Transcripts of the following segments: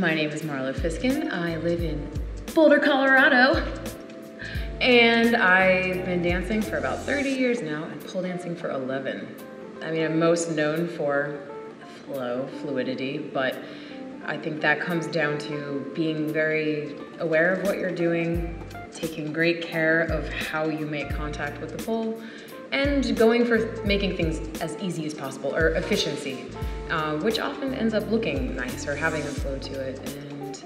My name is Marlo Fisken. I live in Boulder, Colorado. And I've been dancing for about 30 years now and pole dancing for 11. I mean, I'm most known for flow, fluidity, but I think that comes down to being very aware of what you're doing, taking great care of how you make contact with the pole, and going for making things as easy as possible, or efficiency, which often ends up looking nice or having a flow to it, and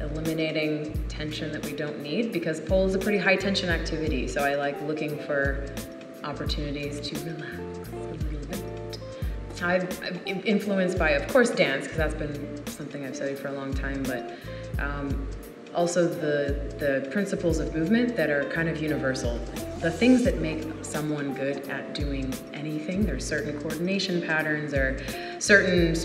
eliminating tension that we don't need, because pole is a pretty high tension activity, so I like looking for opportunities to relax a little bit. I'm influenced by, of course, dance, because that's been something I've studied for a long time, but also the principles of movement that are kind of universal. The things that make someone good at doing anything, there's certain coordination patterns or certain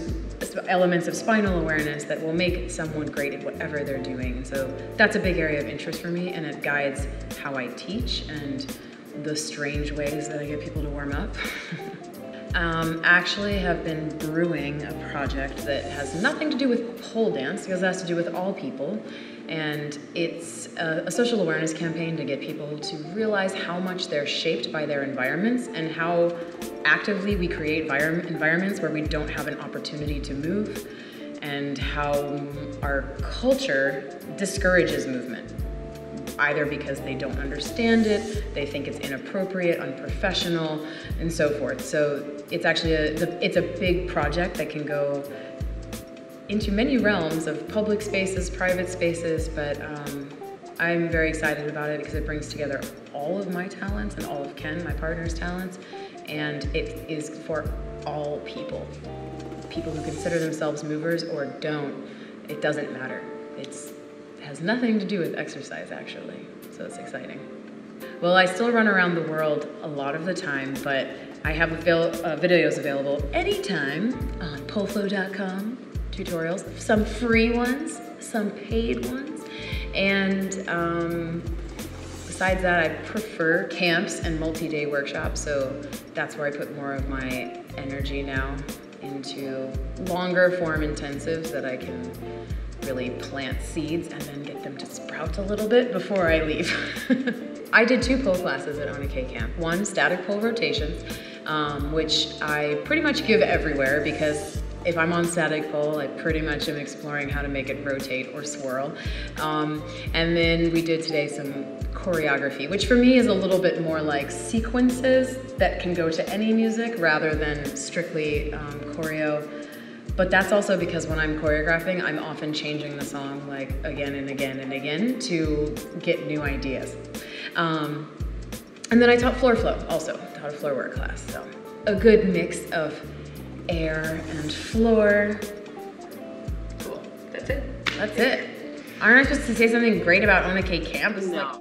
elements of spinal awareness that will make someone great at whatever they're doing. So that's a big area of interest for me, and it guides how I teach and the strange ways that I get people to warm up. Actually have been brewing a project that has nothing to do with pole dance, because it has to do with all people. And it's a social awareness campaign to get people to realize how much they're shaped by their environments and how actively we create environments where we don't have an opportunity to move, and how our culture discourages movement, either because they don't understand it, they think it's inappropriate, unprofessional, and so forth. So it's actually it's a big project that can go into many realms of public spaces, private spaces, but I'm very excited about it because it brings together all of my talents and all of Ken, my partner's talents, and it is for all people. People who consider themselves movers or don't, it doesn't matter. It has nothing to do with exercise, actually, so it's exciting. Well, I still run around the world a lot of the time, but I have videos available anytime on poleflow.com. Tutorials, some free ones, some paid ones, and besides that, I prefer camps and multi-day workshops, so that's where I put more of my energy now, into longer form intensives that I can really plant seeds and then get them to sprout a little bit before I leave. I did 2 pole classes at Oonak camp. One, static pole rotations, which I pretty much give everywhere, because if I'm on static pole, I pretty much am exploring how to make it rotate or swirl. And then we did today some choreography, which for me is a little bit more like sequences that can go to any music rather than strictly choreo. But that's also because when I'm choreographing, I'm often changing the song like again and again and again to get new ideas. And then I taught floor flow also, taught a floor work class. So a good mix of air and floor. Cool. That's it. That's it. Aren't I supposed to say something great about Oonak camp? No.